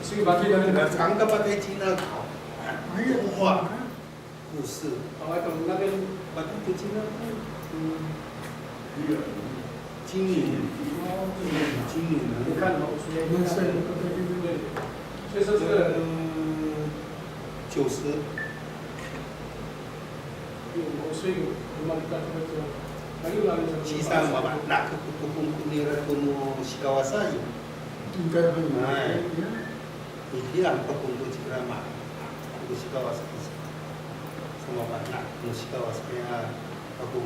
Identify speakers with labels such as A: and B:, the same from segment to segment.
A: 所以把这个
B: 刚刚把这Cina考，哇，故事，
A: 那边
B: 把这Cina，今年，
A: 你看好，所以说这个
B: 90。Sisa mama nak kukung kunira kuno shikawasai. Nah, ini apa kuno cirama, kuno shikawasai. Sama anak kuno shikawasai aku.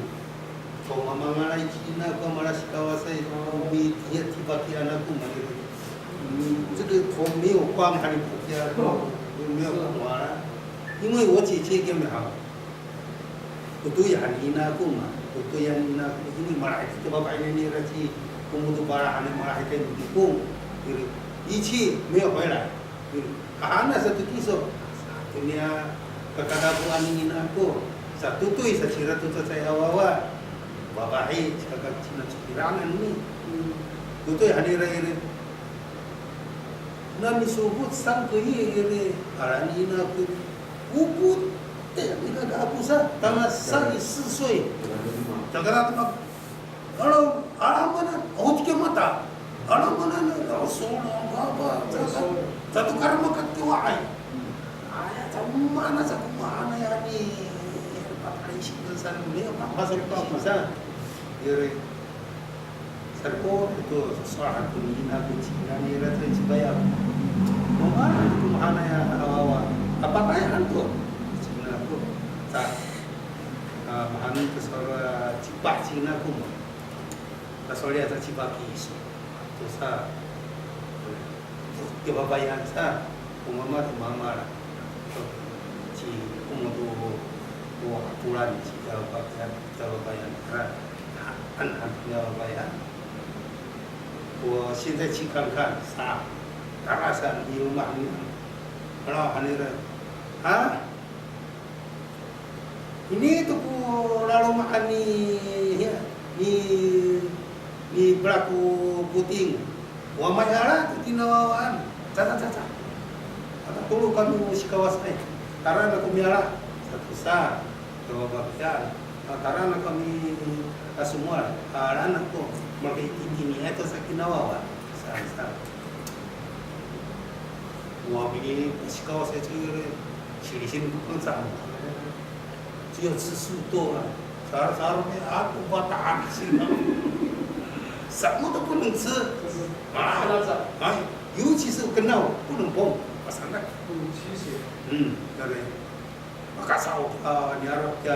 B: Kau mama malah Cina, kau malah shikawasai. Kami dia tiba-tiba anakku mana? 这个我没有光看你不家，没有光了，因为我姐姐跟没好。Itu yang ina aku mah, itu yang ina aku ini malah itu bapak ini rasi kemudian barang ini malah itu dikung, ichi 没有回来，karena satu kisah dunia kekadapuan ingin aku satu tu secara tu saya awal bapak ini cakap Cina cikirangan ini, itu yang hari nami subut sang kiri arah ina aku uput. Tidak apa sah, tanah saya 4 岁. Jangan nak, kalau alam mana, tiga mata, alam mana ni, Rasulullah apa, satu karma ketuai. Ayah mana satu mana ya ni, apa isi tulisan ni, apa apa sah, jadi, serpo itu sesuatu dunia Cina ni rasa Cibaya, mana ya awal, apa kaya tu? Mahami kesora cipak Cina pun, kesolia tak cipak isu, tu sa, kebabayan sa, umama tu mama lah, ci umutu aturan ci kebabayan kan, anak kebabayan, 我现在去看看sa, karasan di rumah ni, kalau hari ah. Ini tu lalu makan ni berlaku puting. Wa mayara tu tinawawan. Caca. Ada perlu kami shikawasai. Karena aku miara satu sa, dua bagian. Karena kami semua anak tu mereka ini itu sakinawawan. Sa. Wa bini shikawasai tu silisin bukan sama. 只有吃素多了，啥没啊，不发达行了，什么都不能吃，尤其是跟肉不能碰，不上的。对不对？kasau ni Arab ke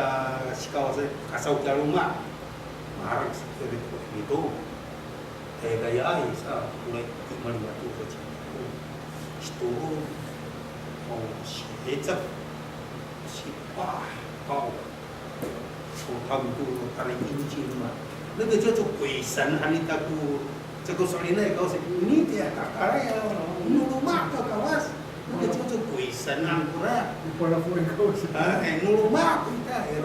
B: sikau saya kasau ke rumah, marah sekali itu, gaya ai sa mulai iman batu kecil, itu, hecap, siapa? Oh, tahu tu tarik kunci rumah. Lalu dia tu kuisan hanita tu, cakap soalnya kau ini dia kakak ya, rumah kau kawas. Lalu dia tu kuisan angkura.
A: Pola pun kau.
B: Rumah kita ya.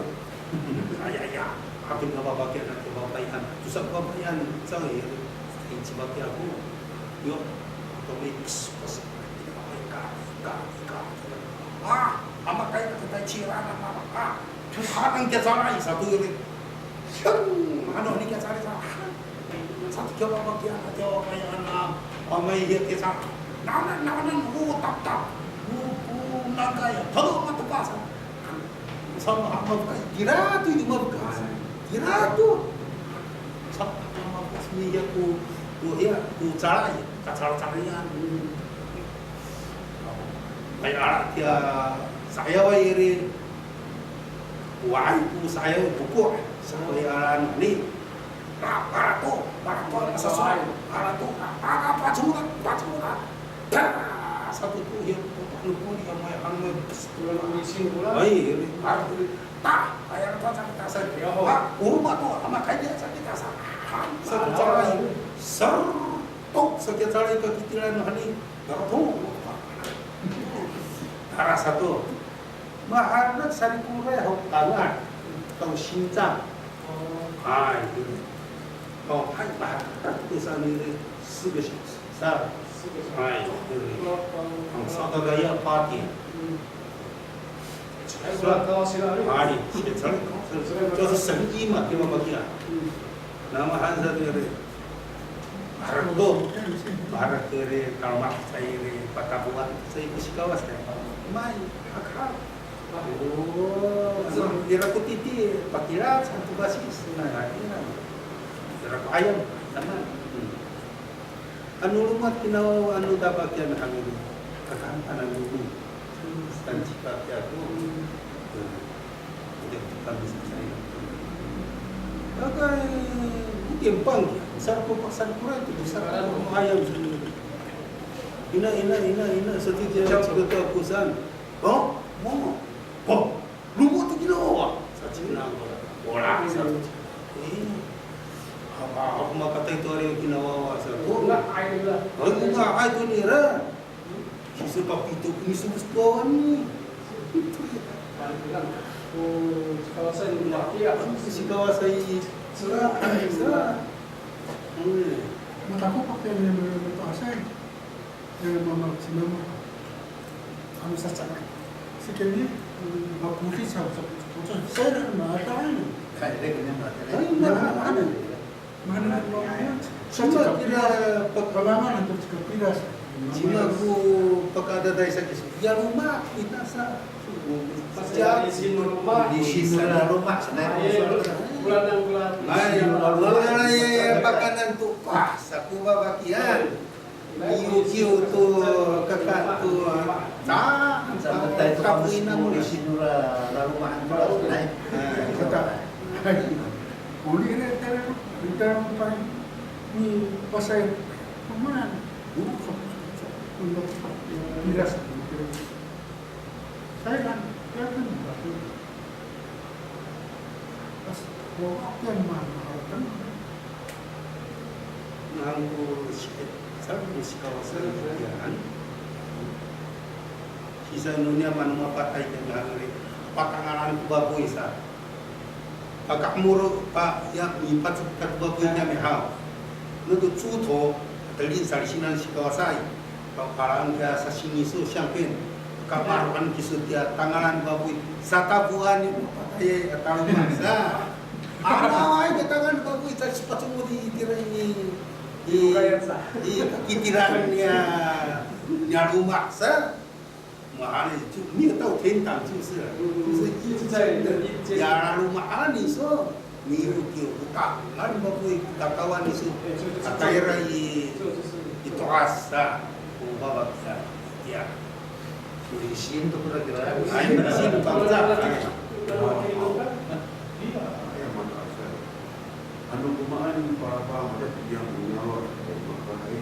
B: Ayah, aku nak bawa bagian nak bawa bayan. Tu sebab bayan saya ini sebab aku, yo, tu mix pas. Amak kaya kita cirana mama kadang kita salah satu ini ano ni kita salah satu jawab bagian jawab bayan amai dia kita nanan tap nagaya terus mata pasang sama hamba kira tu di mana kira tu sama hamba kasih dia tu ya tu cara caranya bayar dia saya wairin wah itu saya buku saya ni para tu sesuai para tu apa cuma satu tu yang lupa ni kamu yang kamu
A: Tulang isi pula.
B: baik tak ayam tu sakit asal rumah tu sama kayak sakit asal satu cara sertok sakit cara itu kita ni tu arah satu, maharat sari kurai hok tangan, atau sinjang, itu, hai maharat itu sani 4个小时， Hai, ang saka gaya party. Hari, jadi sengki mah kima bagia. Nama Hansa dari Barat dari Kalmak saya dari Patabuan saya ikusi kawas kan. Mai, akal. Oh, kira ku titi pakira satu basis. Nah, kira ku ayam sama. Anu lumat kinau anu dabakyan anu kakahan anu dan jika aku tidak bisa saya. Agak timpang, besar paksan kurang itu besar ayam sendiri. Ina setiap cerita akusan. Oh, lu tu gila. Sacina orang satu. Apa maka kata itu hari kinawa satu.
A: Enggak, air lah.
B: Enggak, air tu ni lah. Kisah papi tu ni semua ni.
A: Kawasan Makia.
B: Si kawasan serah.
C: Mataku pakai yang berkuasa yang memaksimal kami saja sekali bakuti saya mata ini mana saya
B: kira
C: pengalaman untuk kepilas
B: cuma aku pakada dari sakit ya rumah kita sa
A: Di sini rumah.
B: di sini rumah
A: Bulan.
B: Ay, pakanan tu pas aku babakian. Kiu tu kakak tu
D: Sampai itu kamu inang di sini rumah naik.
C: kata uli ini kita ni pasal mana untuk miras saya kan pas waktu mana
B: Nganggu sabu si kawasan kerjaan. Sisa dunia manuma pakai dengan pakanganan babu isa. Pakak muru pak ya mipat kat babu nya mehau. Nutu cuto terlin sarisinan si kawasan. Kau parang ke sasini su champagne. Kaparuan kisutia tanganan babu satabuan ni pakai atau masa. Apa ay tangan babu isa sepatu di tirai di kitirannya rumah sa mahal itu ni tahu tentang就是ya rumah ni so ni rugi buka kan bapak kawan itu kataira itu asa bapak sa ya
D: Di sini tu kira-kira.
B: ai di sini bangsa
E: Anu kumaan para macam yang menyawa berbagai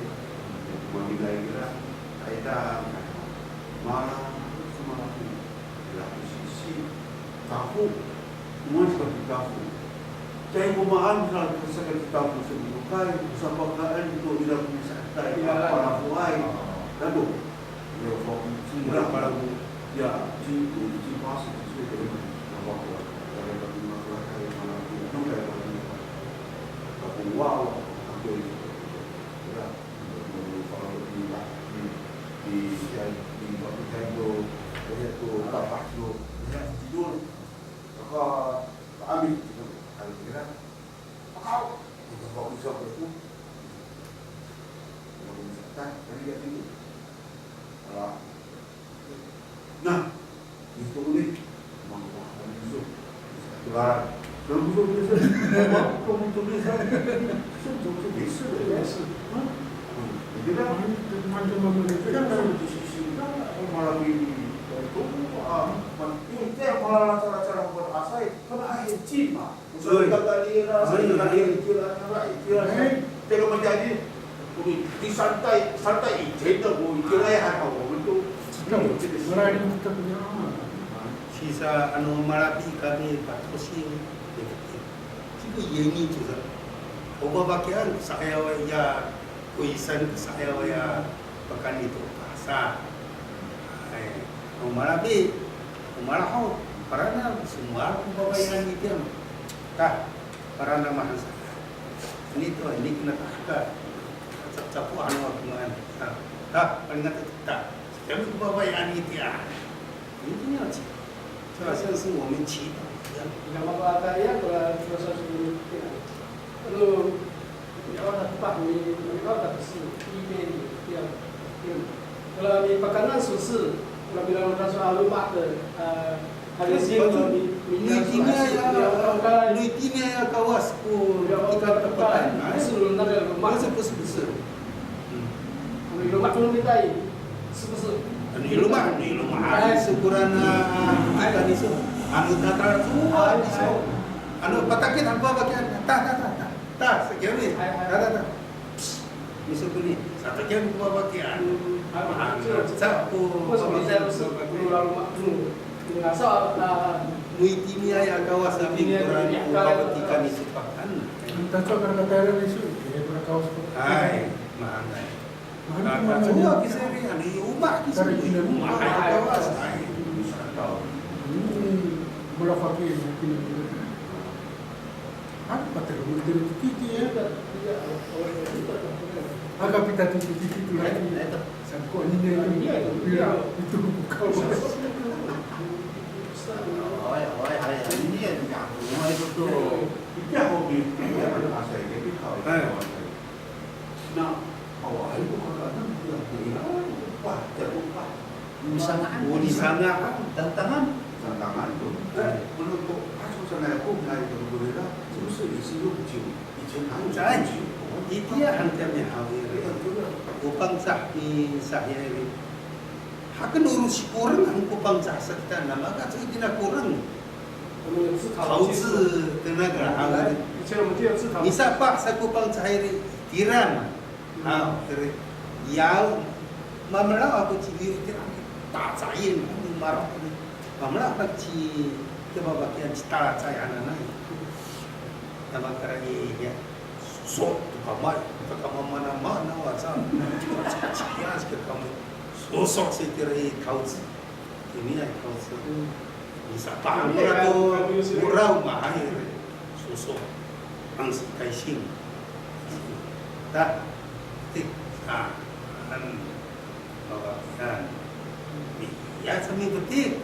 E: memilai kira kita malah semalam di sisi kafu semua seperti kafu. Jadi kumaan misalnya seperti kafu sebukai sampai kaan itu tidak bisa kita para buai lalu ya semua para ya di pasir sesuai dengan apa dari masalah kaya mana pun kaya wow, aku ya, kalau di waktu itu, itu bapak itu tidur, maka ambil kira kau itu kau bisa itu, kalau misalkan dari dia tidur, nah itu ni, maka itu keluar. Kalau betul biasa, kalau betul biasa, betul biasa. Jadi dah macam itu kan di sisi kan malam ini itu itu malah cara-cara buat asai kan air cima. Usul kata dia kalau menjadi di santai itu istilah apa betul.
C: Mereka kita punya
B: sisa anu marapi kami patrosin itu ini juga oba bakian saya ya kuisan saya ya pekan itu pasar marapi maraho karena semua pembayaran itu kah karena mahal ini tuh ini kena tak capu anu kemana 다 빨리 갔다 다全部爸爸压力大，一定要讲，就好像是我们祈祷一样。
A: Nama kata ya kalau proses ini, kalau ya orang tak ni, orang tak sih, ini dia. Kalau di pekanan susu, kalau bilang orang soal rumah tu, hari siang ni,
B: Luitinnya ya kawasku kita tepat.
A: Suruh nak rumah.
B: 不是。
A: Rumah tu minta ini, sebesar.
B: Di rumah syukuran kita di situ. Anu datang semua di situ. Anu patakin apa bagian? Tak sekali. Tak. Misal ni satu jam apa bagian? Sapu.
A: Rumah tu. Ngasal.
B: Luitinnya ya kawasan syukuran patakan di situ kan.
C: Kita coba kata isu, dia berkawas.
B: Hai, mana?
C: Mana
B: Semua kisah ni ada rumah kisah ni rumah kawas.
C: Ini bola fakir mungkin. Apa terus kita ya? Agak kita itu lagi. Sampai ini itu kawas.
D: Hari ini yang rumah itu tu.
E: Itu hobi, dia berasa jadi kau. Nah, awal itu kadang dia bilang, wah, lupa.
D: Di sana tantangan.
E: Tantangan tu, menurut aku sana aku naik ke Buddha, terus isi lucu, isi
B: Janji. Dia hantarnya awir. Kupang sah ni saya ini. Hakan urus kurang ang kupang sah kita nama kat saya tidak kurang. Kau tu tenaga awir. Isa pak sa kupang sah ini tiram. Yau mamla aku cili tiram tak cair marah. Mamla aku cili coba bagian cita saya anak. Nama kerana ya. So, kamai, kamu mana wajah, cias ke kamu, sosok sekiranya kau ini ya kau bisa paham atau murau mahir, sosok angsi kaising, tak, kan, kan, ya sami betul,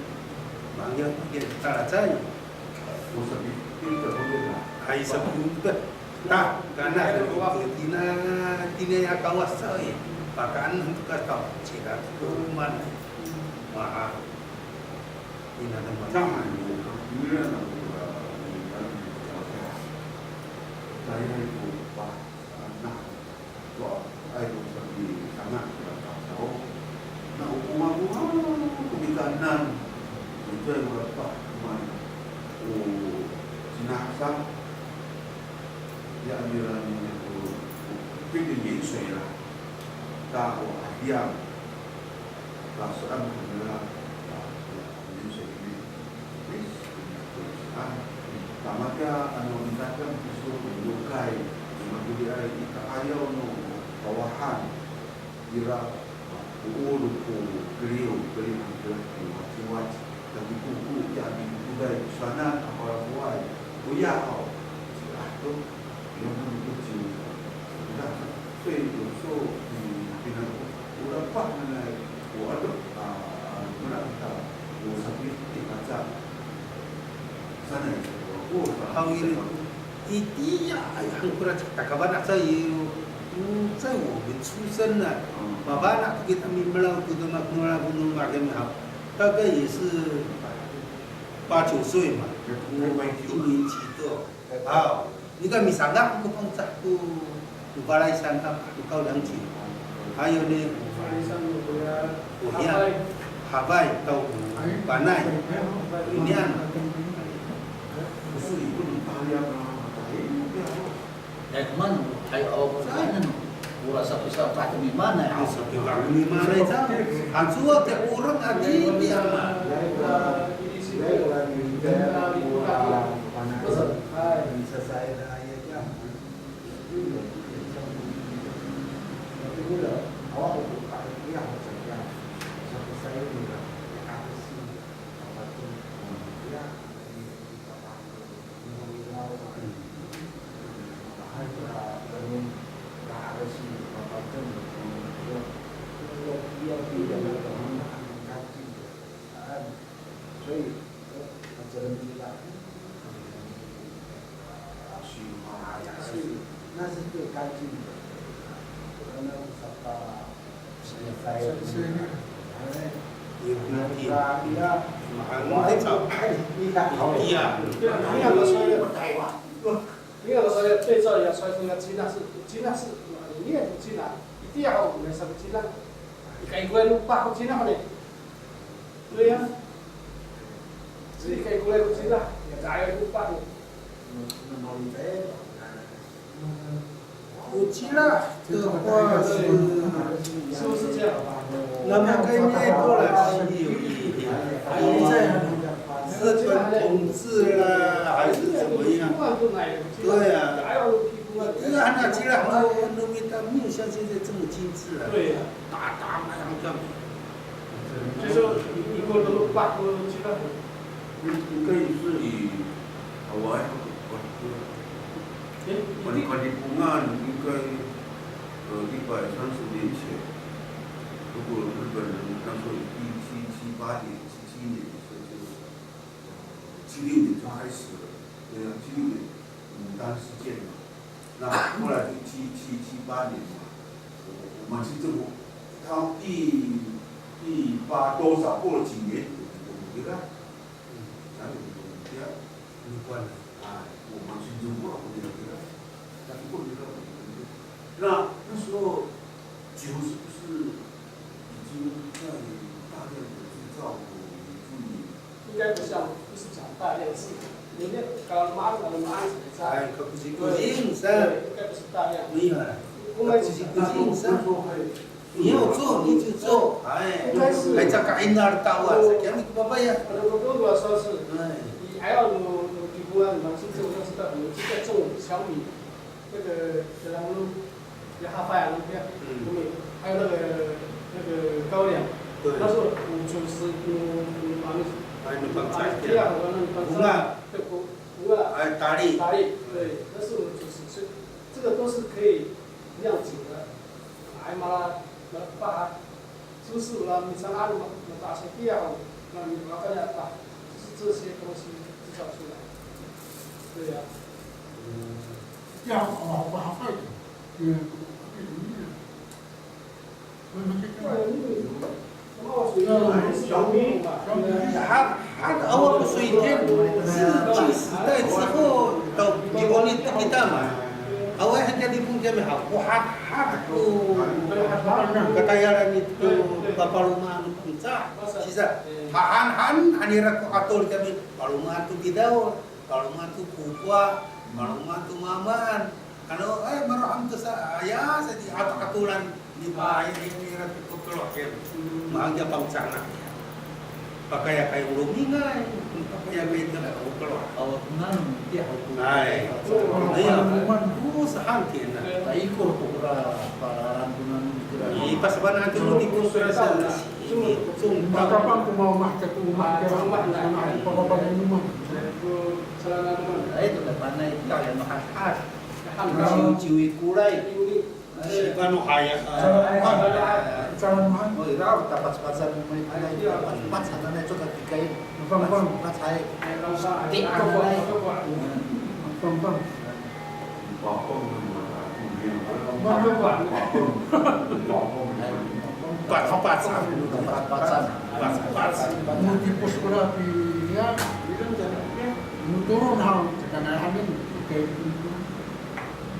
B: banyak dia tak ada,
E: Masa itu boleh lah.
B: hai sebelum tak, karena tina yang kawas saya, bahkan untuk kau jika rumah maaf, tina tempat.
E: Jangan dia nak saya itu pak nak tua air seperti sangat tahu. Nak hukuman kebijakan itu yang berapa mana? Oh, jenazah dia ambilan itu pilih Yesus lah. Tahu dia perasaan adalah Yesus ini. Tamatnya anu mintakan disuruh menyukai, menguliai ika ayau no bawahan, kira uul beliau kuat, tapi kuku jadi budaya sana apa buat, buaya kau, itu yang kecil, sudah, so bina berapa mana, waduh, mana kita, sakit kaca, sana itu.
B: Hawir itu ya yang kurang cakap kabar nak saya bin susan lah, bapa nak kita mimpilah tu tu nak mula gunung macam apa, tak也是8、9岁嘛，一年级多，好，你看misalnya aku pun satu balai sana tu kau langci, ayo ni, Habai kau panai, ini an.
D: Dari mana? Hai awak bertanya no. Murah sampai tak di mana?
B: Sampai di mana itu? Hancur tiap orang ada dia mah.
D: Bisa saya ayatnya. Awak buka dia saja. Sampai saya juga kasih apa tu dia 那是最干净的。可能啥selesai
A: 你那个说要对照一下，所以说要尽量是，你也不尽量，一定要没什么尽量，改过来路八不尽量的，对呀，自己改过来不尽量，也咋样路八的。
B: 古希腊的话
A: 是不是这样？
B: 那么跟内部来是有一点，还有在日本统治啦，还是怎么样？对呀，因为那希腊那边它没有像现在这么精致啊，
A: 对呀，
B: 大那样干。
A: 所以说一个都八个希腊。
E: 应该是以我管理公案应该130年前，如果日本人那时候1778年、17年的时候就76年就开始了，对啊，76年牡丹事件嘛，那后来就7778年嘛，我们去政府，他第8多少过了几年，我们
B: 没关了。
E: 我们去政府了，但是过了那时候酒是不是已经在大量的制造和注意？
A: 应该不是讲大量，是人家搞马子
B: 哎，可不是不行噻。
A: 应该不是大量。
B: 没有了，我们只是不行噻。你要做你就做，哎，还在改哪儿刀啊？讲你个爸爸呀。
A: 如果说是，你还要有评估啊，你们甚至我知道，你在种小米，那个然后也哈发呀，那边，还有那个高粱，那时候50第二个那红啊，
B: 哎，大力，
A: 对，那是50，这个都是可以酿酒的，哎妈，那把就是了，你像那打成第二，那你麻烦点把，就是这些东西制造出来，对呀。
C: 这样好快，
B: 他偶尔水电是时代之后到kita mah awal hanya di puncak mah katayaran itu papaluma puncak sisa han hanira ko atul kami paluma tu bidau paluma tu kupwa paluma tu maman kalau marham tu saya sedi atulan di bahay ini ratu kutlok ya mahagya pangcana pakai kayak lumingai pakai kayak itu kutlok
D: awak nan dia
B: ai iya man sahan kena
D: ikut pura pararan tunan
B: pas bana tu di kurasa
C: kapan aku mau mah ketu mah papa rumah
D: itu depan itu yang khas ciwi kulai
B: si panu haya
D: oh irau tapas-pasan mai pas sana itu ketika pas saya tik kulai
B: Pas-pasan.
C: Multipus pula dia turun hal karena angin kayak itu.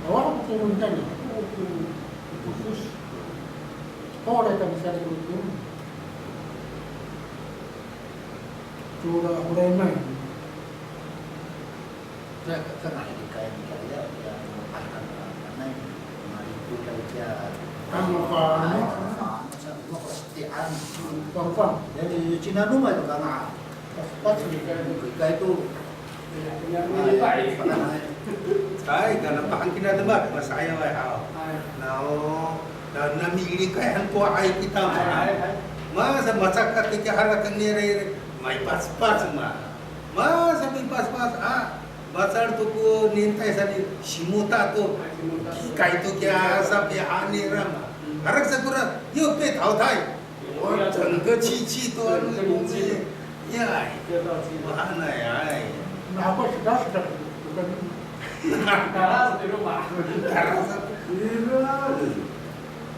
C: Awak turun kan? Khusus. Kau ada bisa turun. Curah urai main.
D: Saya kena dikain kaya yang makan karena mari kita dia kesetiaan dari Cina rumah itu karena pas mereka itu
B: Ay, karena pahan kita tebak mas saya wah hao. Dan namili kayan po ay kita mas masak ketika harakan nire may pas-pas mas may pas-pas basar tu ko nintai sa shimuta to kai to kya sa pe aniram harak sa kura yo pe thau thai tang chi to anu ya mahana ya
C: Nah apa sudah bukan
A: Darah satu rumah.
E: 对了，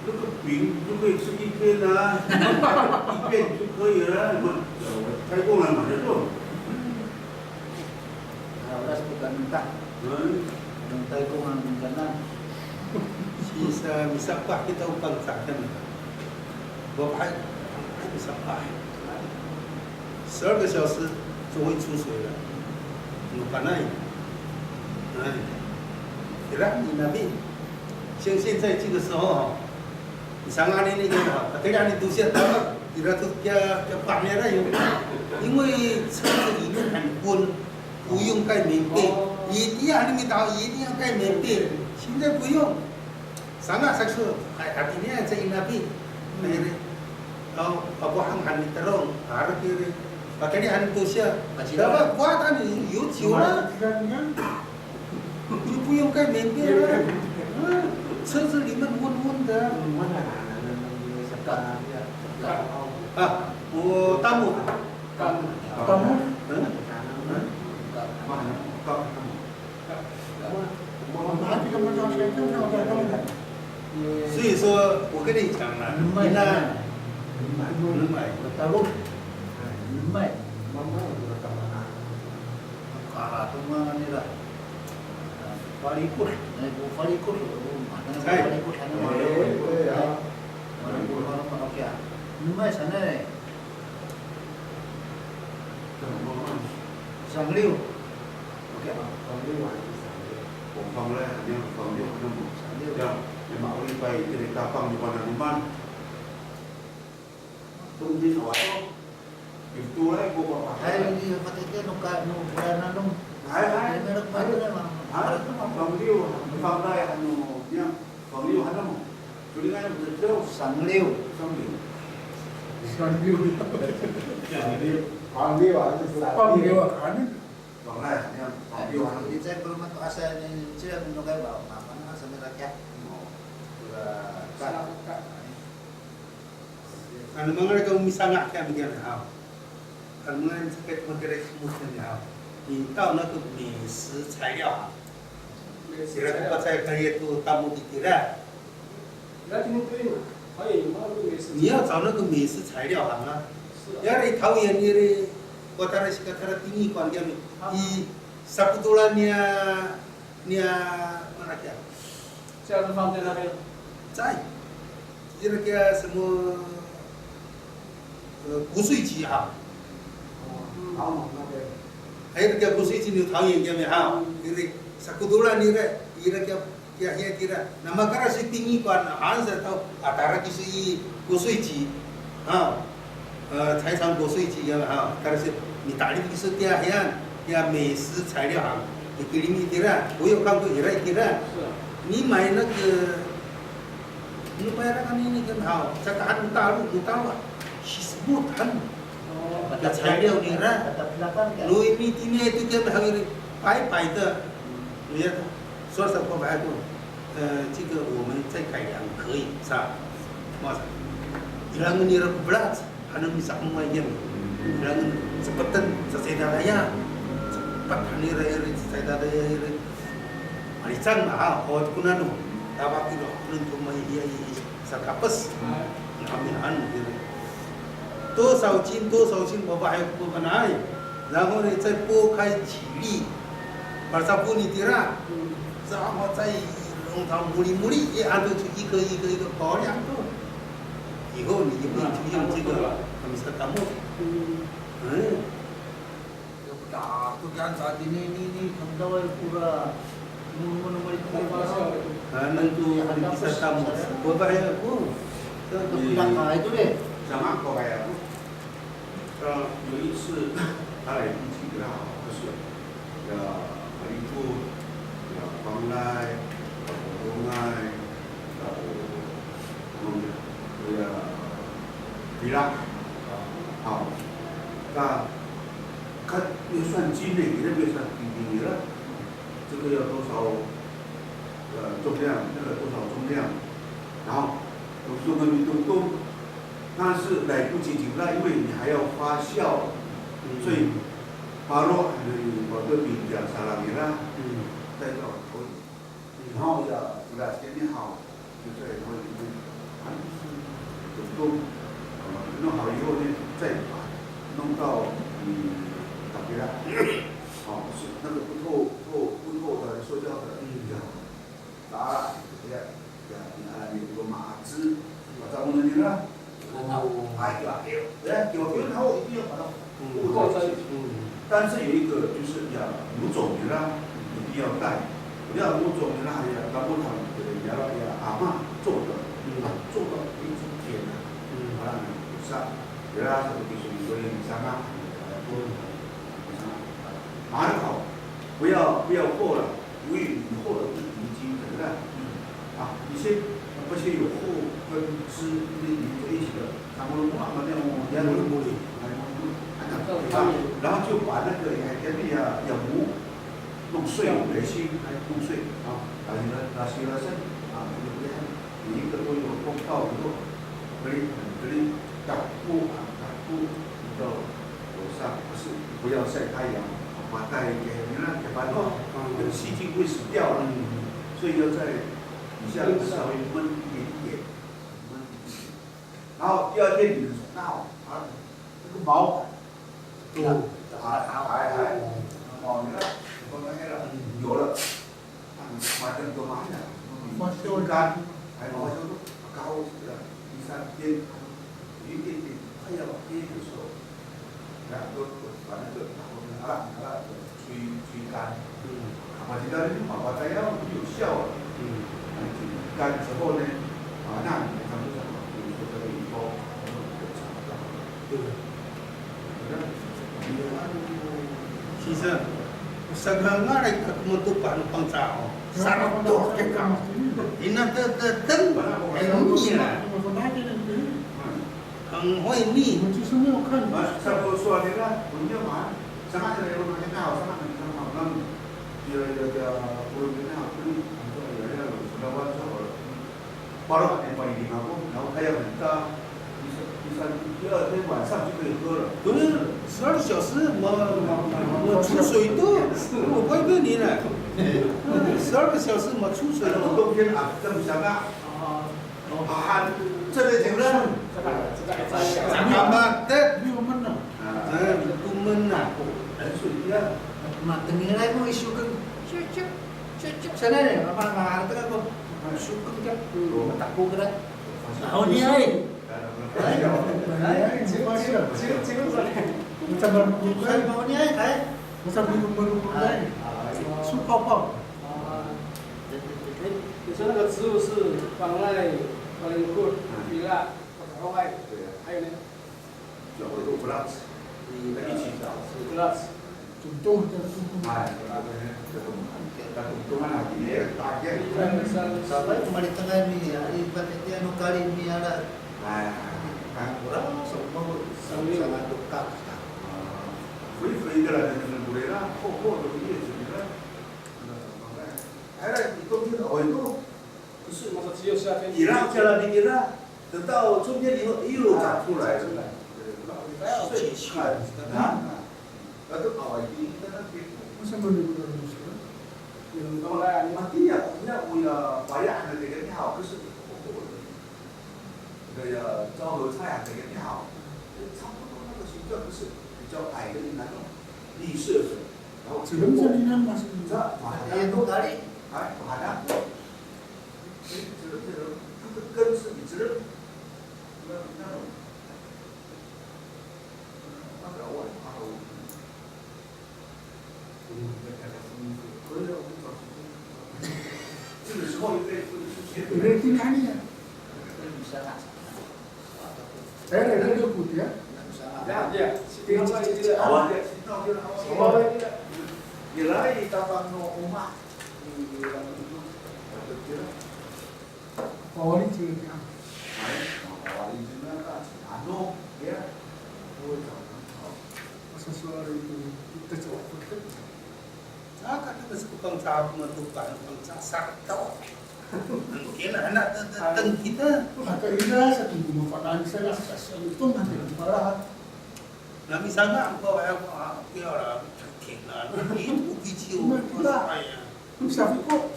E: 那个饼就可以吃一天啊，一片就可以了。开工了嘛，就做。
D: Oras bukan entah, mentai ko ang ganan.
B: Sisa misapah kita upang takkan. Bapak misapah. 12个小时就会出水了。有可能。Kira ni Nabi. 像现在这个时候哈，你上岸的那个哈，大家你都晓得，kira tu dia pakai lah因为车子里面很温。 不用盖棉被，一定要你们到一定要盖棉被。现在不用，sangat sakit. Artinya saya Nabi, kalau hang ni terong, harus kiri. Pakai ni hang tu sia. Dapat buat ni, you cuma. 就不用盖棉被了，车子里面温温的。啊，我tamu.
C: Tamu.
B: 所以说，我跟你讲了，你呢，能买，Taruh,
D: lumai. Kala tu mana ni lah. Farikut, farikut, mana farikut sana. Farikut orang mana kaya? Lumai sana ni. Sangliu. Okey. Sangliu ada sangliu.
E: 我放了，你放掉那么，这你马上ไปที่ไหนก็放อยู่บ้านบ้านตรงที่สวยอยู่ตัวแล้วกูบอกว่า
D: Hai ni patutnya nuka nuka nung.
E: หายหาย
D: Merek baru ni mah.
E: หายฟังเดียวฟังได้อันนู้เนี่ยฟังเดียวหันมาจุดนี้ไงมันเจ้า
D: Sangliu.
E: ฟังเดียว
C: Panggil kan?
E: ฟังได้เนี่ยฟังเดียวหัน
D: Di saya belum masuk asal ni saya nuka bawa. Mana kan sampai rakyat.
B: Ano mga kang misanga kaya bigyan hao. Ano mga sakit magkirek mo hao. 你到那个美食材料行，现在我在可以做大目的地了。你要找那个美食材料行啊。要来桃园你的，我当然是个他的定义观点的。以Sabtulan nia mana kya?
A: 这是放在那边。
B: 在，kira-kira semua 骨髓鸡哈。Air kira 骨髓鸡你桃园kya me ha? Sabtulan ni re, kira nama kara si tinggi kan, answer tahu antara kisi 骨髓鸡，啊，菜场骨髓鸡呀哈，kara si 你打的kisi dia ya. 呀，美食材料行，你给你kira，我有看过也来kira。你买那个，你买那个你更好，这个很大陆啊，是什么很？那材料你啦，如你今天这个还有白白的，你要说什么白的？这个我们再改良可以是吧？嘛，jangan ni rak berat, hanya bisa mengajar, jangan cepetan selesai dah ya. Patani raya saya dah raya, macam ah, hot kunan tu, dapat kita untuk menjadi sakapas, kami anu gitu. 多少斤bapak ayah pun panai, 然后呢再剥开几粒，把它剥你的啦，然后再用它磨砺，也按照一个保养度，以后你就可以就用这个，他们说达木，Aku
D: jangan saat ini kandawai pura mun
B: nanti bisa tamu, bapak ayah pun,
D: tidak itu deh.
E: 讲啊，各位啊，有一次他来一起的好，就是一部黄来、红来，比拉，好，他也算斤的，也别算斤了，这个要多少重量，那个多少重量，然后都跟你都。 但是来不及煮了，因为你还要发酵，所以巴罗把这饼讲沙拉米啦，带到可以，然后要天天好，就在然后都弄好以后呢，再把弄到打给他，好是那个不透的塑胶的，打了，你个马子，把咱们那个。然后一定要把它固在一起。但是有一个就是五种的啦，一定要带。不要五种的啦，咱们阿嬷做的，做到一整天的，把它上，原来是就是一个上啊，马上好，不要破了，因为你破了就已经可能一些而且有后跟枝连在一起的，咱们慢慢的然后就把那个要磨弄碎，来去弄碎那些了身每一个都有风道以后，可以打布到楼上，不要晒太阳，把带给把那个细菌会死掉了，所以要在底下稍微焖一点，然后第二天你那那个毛都你看刚刚那个有了，反正都麻了，修干，还有高的第三天一点点，还要跌的时候，然后把那个吹干，把其他的把它要有效了，干之后呢，那咱们讲，比如说这个以后，对不对？
B: 其实，sebenarnya kemutupan pangsao, sarap kita. Ini teng, ini lah. Hoi ni.
E: 上头说的呢，我们要买，上海的有那个好，上海很好，那我们那好，baru yang paling dimabuk,然后还要很大，第二天晚上就可以喝了。
B: 不是12小时，我出水的，我怪不你了。12个小时没出水的。
E: 冬天这么想啊？这个怎么了？
B: 咱们的，kuman lah.
E: 冷水呀。
D: Matengin lagi mau isu kan, cucuk sana deh, apa tengah kok, isu kan kan, takut kan? Tahu dia ni.
A: 지금
D: Bukan mau dia kan?
C: Masa baru super
A: 你说那个植物是放在库比拉国外，还有呢？
E: 叫我都不让吃，一起找。
A: 不让吃。
C: contoh
E: keuntungan ini target.
D: Sampai cuma di tengah ni, ibaratnya kali ni ada. Orang semua sangat dekat.
E: 肥的了，那不来了，厚的叶子你看，你冬天的耳朵，
A: 不是，我说只有夏天。
E: 你让加了你让，等到春天以后一路长出来，最看都搞一定在那边。
C: masa benar-benar Muslim.
E: Artinya punya banyak negara ni hao，可是这个昭和菜这个你好，差不多那个形状不是比较矮的那种绿色的，然后
C: Sebelum salinan masih.
D: Ada yang 2 kali.
E: 哎，好的。它的根是一直那种，那个我这个时候应该是
C: Berarti nani ya?
D: Bisa tak?
C: Saya ada kebut ya.
A: Ya, tinggal lagi tidak.
E: Awal dia, awal lagi tidak.
D: Gilai tapang no rumah di dalam itu.
C: Awalnya cerita.
E: Awal itu kan, anu dia,
C: Sesuatu itu kita coba.
B: Akan ada sekupang tahu menentukan bangsa sarkau. Mungkin anak tentang kita.
C: Maka ina sa tingin mo pa saya sa itu nanti para.
B: Nah misalnya apa yang kira kena itu kecil.
C: sabi ko,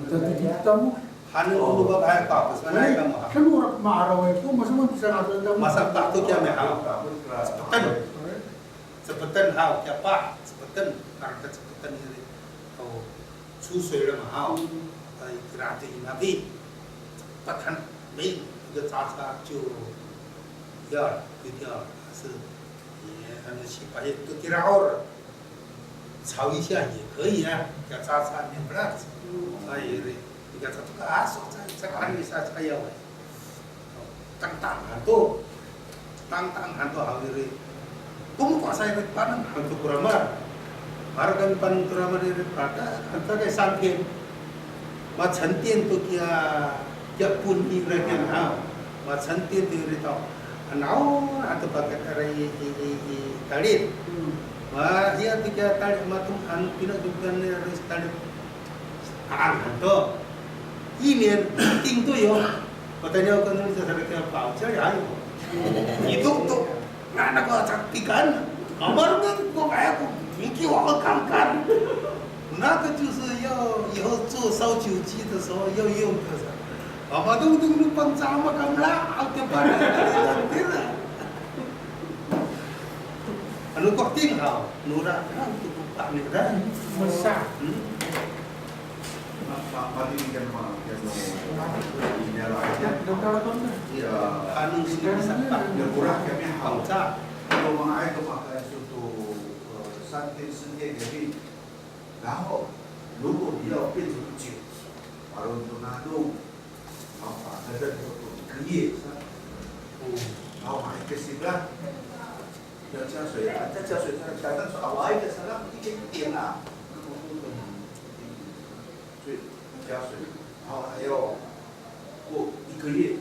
C: dati kita mo.
B: Hanin ulo ba kaya pa? Sanay ka mo.
C: Kan orang maaraw ko, masama bisa natin
B: Masak tak tu kaya may haw. Sepetan haw kaya pa. Sepetan karena sepetan ini. Oh, susah lah haw. Kerana ini nabi. Patan main juga caca jo. Ya, itu是也是把这个地儿炒一下也可以啊，叫炸菜面不辣子，所以呢，你看这个啊，说这哪里啥菜要的，当很多，当很多好的，不管saya panen hantu kuramar, harga panen kuramar ini pada hantu kayak sampai, macam tiang tu kia pun di mereka tahu, macam tiang tu dia tahu. Nau atau pakai tarik, dia tiga tarik matung anu tidak juga ni harus tarik tu. Ini ting tu yo, katanya kan ni saya kena bau cari ayu. Itu tu, nak kau caktikan, amar kan kau kayak kau mikir awak kamkan. Nak tu是要以后做烧酒鸡的时候要用的。Apa tu lupa sama kamu lah, aku pada nanti lah. Anu kau tinggal, nurah kan tu buka ni kan,
C: besar.
E: Pagi ni kan mak yang ini adalah ya
B: anu bisa tak
E: yang kurang kami hal.
B: Kalau
E: mengai kepakai suatu santai sendiri jadi, 然后如果你要变成酒，baru untuk nado. 然后把它的一个叶，然后买一个新的，要加水啊，再加水，再加说我一个什么一点啊，所以加水，然后还要过1个月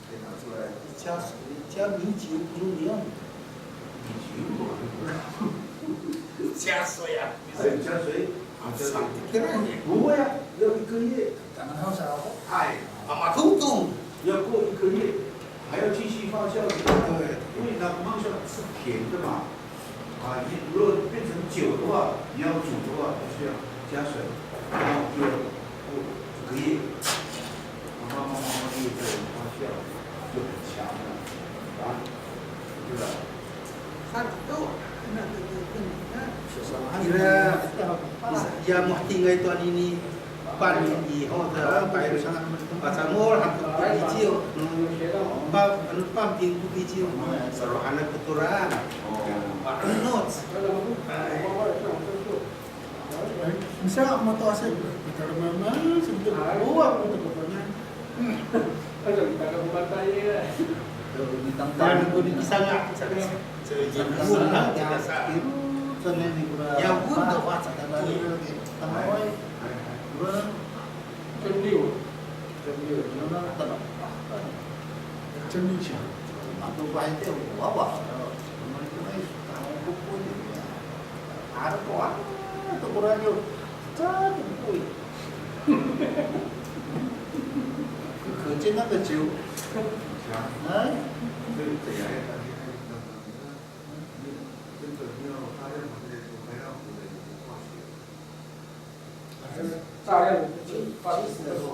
E: 才拿出来。
B: 加水加米酒不一样，
E: 米酒，
B: 加水啊，
E: 加水，
B: 不会啊，
E: 要1个月，
D: 咱们好少。
E: 哎。
B: 妈通通
E: 要过1个月，还要继续发酵。对，因为那芒硝是甜的嘛，啊，你如果变成酒的话，你要煮的话，必须要加水，然后就过1个月，慢慢就在发酵，就很强了，啊，对吧？satu
B: kira yang mau tinggal itu ini pan di hotel bayar sangat pasal mall hampir hijau pan pintu hijau seru anak keturunan not
C: Bisa motor saya kalau memang sebut buat motor pokoknya.
A: Ada kita ke pantai ya.
B: dan aku di sana sejumlah biasa yang pun dapat
C: 真理强。
D: 可见那个酒，哎，
E: 这个怎样？这个要大量的排量的化学。
A: 大量的发生的时候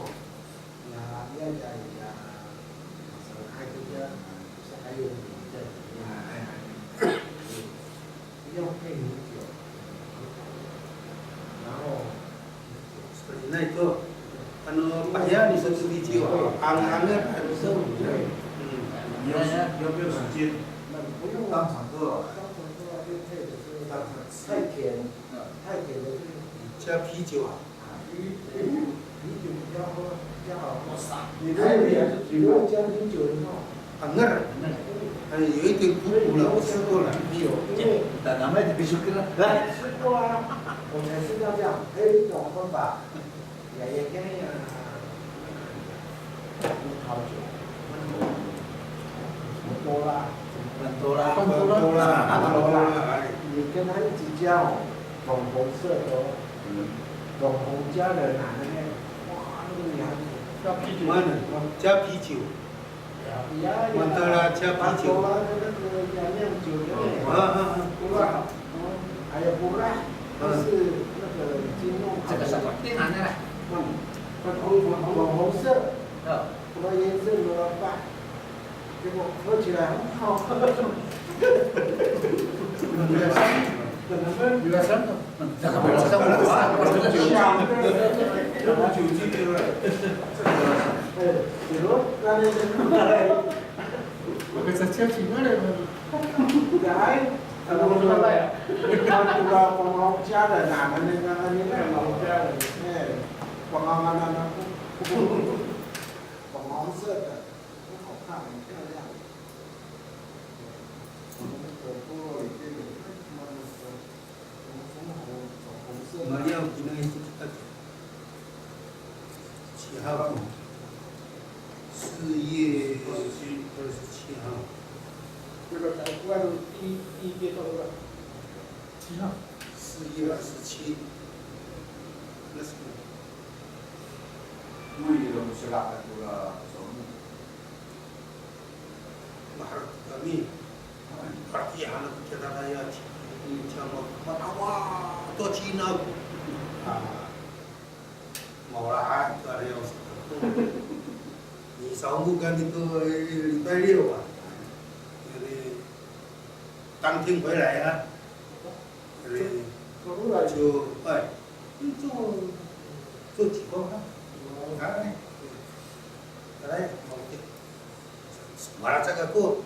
A: ，seperti
B: itu anu payah di satu video angin harus
E: 要不要时间？
D: 不用当场喝，
F: 太甜，太甜的
B: 加啤酒
F: 啤酒比较喝比较好喝。你如果加啤酒的话，
B: angin有一点苦苦了，我吃过了，没有。
D: 但咱们必须跟他，
F: 吃过啊，我们是要这样，还有一种方法，也跟葡萄酒，多啦，
D: 多啦，
F: 你跟他一起加粉红色的，粉红加的哪那边，哇，那个女孩子
A: 要啤酒，
B: mana 加啤酒 Mantara加啤酒，
F: 酿酒的，还有布拉，都是那个已经弄好
D: 这个是
F: 了，
D: 电缆的啦，
F: 粉红色，
D: 哦，
F: 什么颜色怎么办？结果喝起来很好喝。
C: 原来三个，
D: 这个不是生活啊，我这个酒
F: 香的，
E: 酒精对不对？
F: 比如那那
C: 我给他交几个嘞？
F: 来，他那个粉红家的哪个那个老家的，哎，粉红那粉红色的，很好看，很漂亮。玻璃这个，粉红色。
B: 马要给那个7号，4月27号。
A: 这个海关第一阶段的
C: 几号
B: 4月27。Let's go。
E: 因为这个不是拉很多的手目。
B: kami perhatian kita raya macam matawa to Cina mau lah itu ada yang你扫墓干itu 礼拜6啊，就是当天回来啊，就做几个啊，来，semua cakap aku,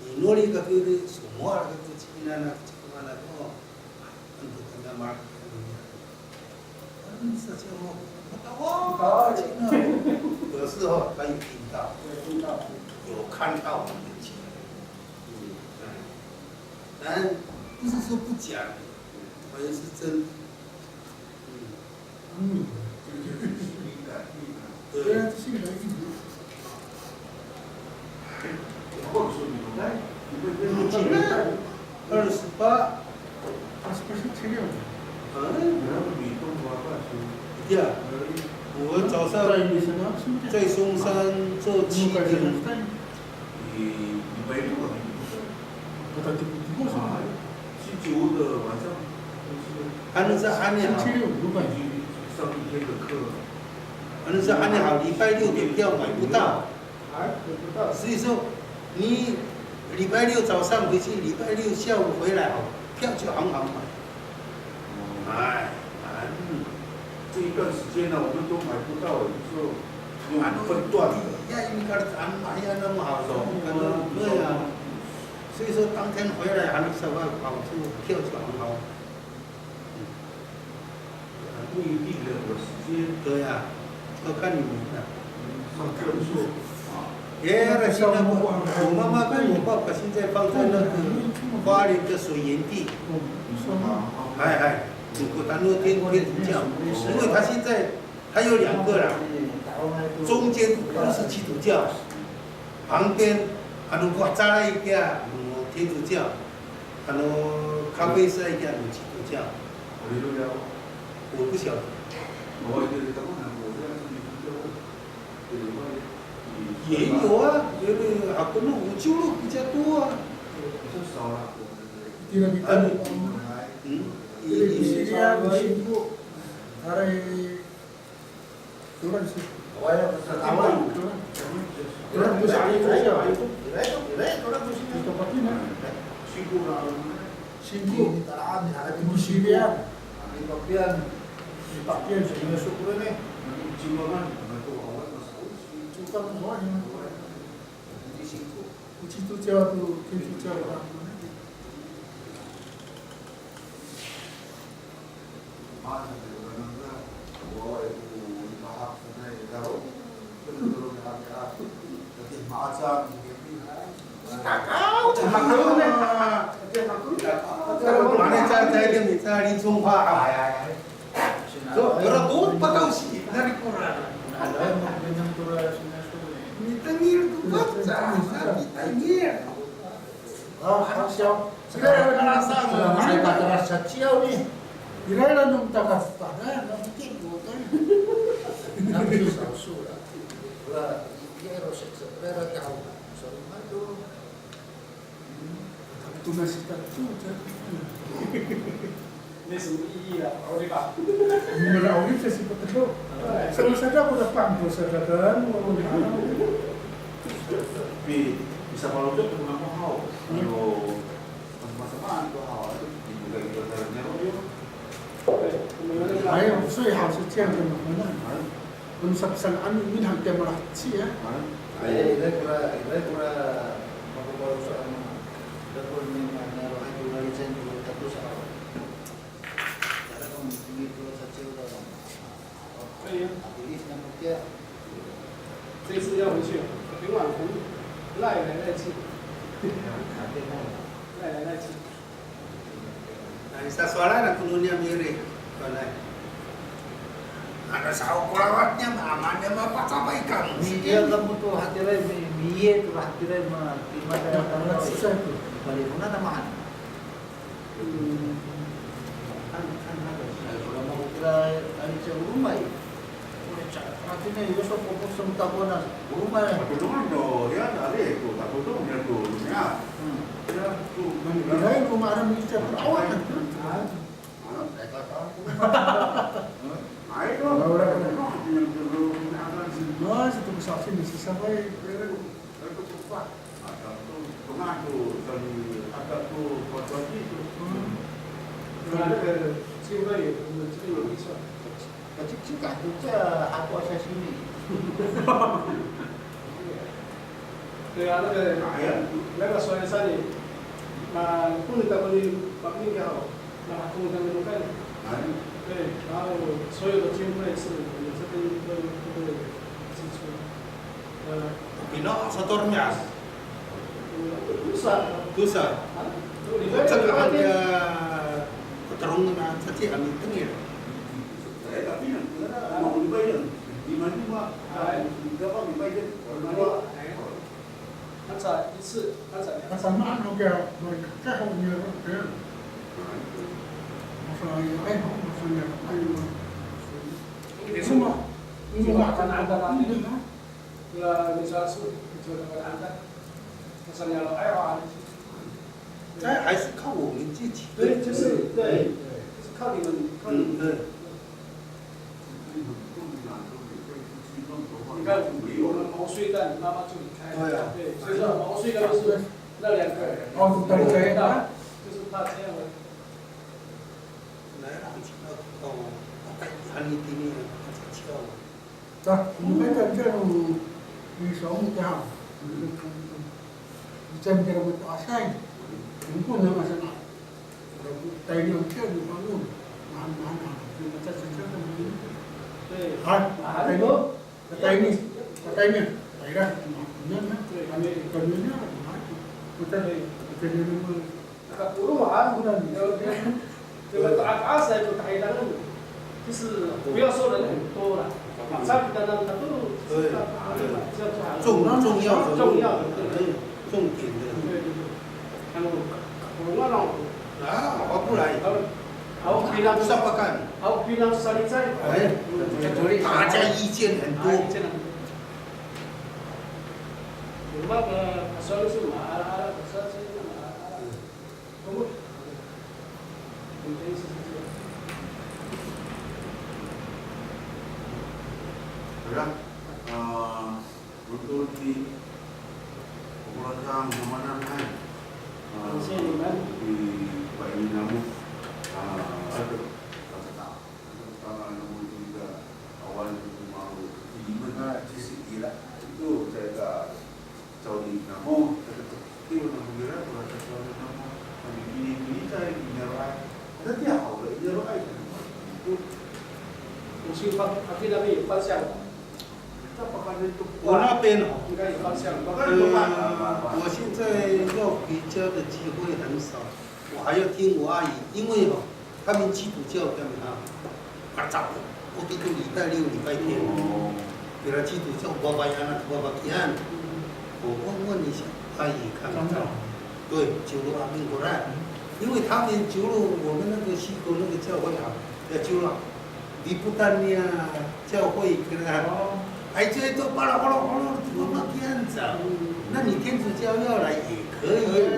B: ini ni kata semua kata Cina nak cakap mana tu, untuk kena mark. Kan saja mau tahu Cina， 有时候他有听到，有看到我们的Cina，但不是说不讲，好像是真。对。28 ya， 我早上在松山做7点。
E: 星期5的晚上，
B: 还能是安利好，
E: 上一天的课，
B: 还能是安利好，礼拜6的票买不到，所以说你礼拜6早上回去，礼拜6下午回来哦，票就很好买。哎，
E: 这一段时间呢，我们都买不到，有时候有分段的。
B: 呀，因为他安排呀那么好走，对呀，所以说当天回来还能稍微好处，票就很好。
E: 不一定的，有时间。
B: 对呀，要看你们的。
E: 上课的时候。
B: 现在我妈妈跟我爸爸现在放在那个花莲的水源地。如果他那天主教，因为他现在他有2个啦，中间都是基督教，旁边如果扎了一个天主教，咖啡色一个基督教。我不晓得。也有啊，好多那5九路比较多啊。
E: 少了。
C: 基督教都天主教的。
B: mana cara dia cari sumpah orang tu patau sih dari Quran ditengir tu baca ditengir
C: sekarang rasa saya kata rasa ciau ni kira nung takas pada nanti bukan nanti sausu lah lah dia harus segera tahu soalnya tu tunas kita tu
A: 没什么意义了，我对吧？
C: Mula ulit sa sipot ito. Sama-sama ko na pampo sa dadan, wala na.
E: Tapi bisa kalau tu pun apa hal. Kalau macam-macam tu hal tu juga kita terusnya tu.
C: Ay, so yung house siya ng mga kung sa ano yun hanggang malaki siya.
D: Ay, kura makukuha sa ano. Dapat may mga ay kura rin sa tatlo sa ako. Kaya kung hindi ko sa chill daw.
A: 可以啊，
D: Bilis na mo kaya.
A: 这次要回去，昨晚从赖来赖去，赖来赖去。
B: Sa soalan na kuno niya miri. Wala. Ada sa kulawatnya amannya mapasabay kang.
D: Dia kamu tuh hatirai biye tuh hatirai mah lima
C: Kaya
D: tahun
C: susah itu.
D: balik mana naman. Kan ada. Kalau mau kira ada sa rumah. Artinya itu so fokus sa tabunan rumah.
E: Patulungan do, ya dari tu, tak tutulong dia tu, ya. Ya tu.
C: Kaya kung maaram niya siya perawan.
E: Ay tu.
C: Wala ka na.
E: Yang dulu akan sih.
C: Mas, ito masaksi ni sisabay.
E: Aku cepat. Ada tu, tengah tu, dan ada tu foto itu.
A: 那个机会，我们这边有预算。
D: Kecil kan tu aku asal sini.
A: 对啊，那个所以山里，不能在那里把命给好，不能在那里干。对，然后所有的经费是我们这边都会支出。
B: Pino setornya.
A: 不算，
B: Dosa.
A: 你
B: Cakap
A: 那
B: dia
A: 边
B: keterung na sa tiyan ni tengil.
E: Tapi yang mau dibayar, di mana mah? Berapa dibayar? Orang
A: 刚才一次，刚才两次。
C: Kasamaan mo kaya magkakaw niya. Kaya masaya ay masaya ay semua
A: makan anda nanti, ya misal su, jual anda, misalnya lo ayo
B: 这还是靠我们自己。
A: 对，就是对，就是靠你们，靠你们。
B: 对。
A: 你看，我们毛遂蛋妈妈就离开了，
B: 对啊
A: 对，所以说毛遂蛋就是那两个人，
C: 哦对对
A: 那就是怕这样的。
B: 来让去到哦，安尼地面巧。
C: Dah, mereka kan di Saudi dah. Macam dia betul asal. Mungkin nama sana. Tadi yang dia di bangun. Mana-mana. Macam macam ni.
A: 对，
C: Ah, tadi ni. Tadi dah. Mana?
A: 对，还没。
C: Tadi ni. Betul. Tadi ni.
A: Agak burung mahal，这个阿塞就台单，就是不要说人很多了，马上给他让他都
B: 对，
A: 重要的，
B: 重点的。
A: 对对对，然后我让，
B: 啊，我不来。
A: 好平常
B: 上班干。
A: 好平常山里在，
B: 哎，大家意见很多。
A: 有那个说是马拉，说是马，我们这是。
E: untuk di pemerintahan mana kan di bayi namu ada pertama namu juga awal itu mau di mana sisi kira itu saya tak tahu di namu itu namu kira kalau saya tahu namu ini saya nyerai ada dia awal nyerai itu
A: 五星方，他对那边有方向。
B: 我那边哦，
A: 应该有方向。
B: 我现在要回家的机会很少，我还要听我阿姨，因为哦，他们基督教干嘛？早，我给个礼拜六、礼拜天，给他基督教爸爸呀，爸爸看，我问一下阿姨看不看？对，九龙阿明果然，因为他们九龙我们那个西沟那个教会啊，九龙，你不但呀教会跟他。 还最多巴拉巴拉巴拉，怎么这样子啊？那你天主教要来也可以啊。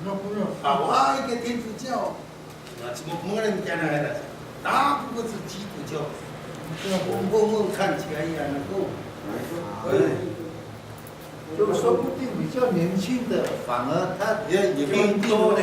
C: 那不要。
B: 啊，我一个天主教，怎么不能讲来的？大部分是基督教，我看起来也能够。
C: 就说不定比较年轻的，反而他
B: 也更多的。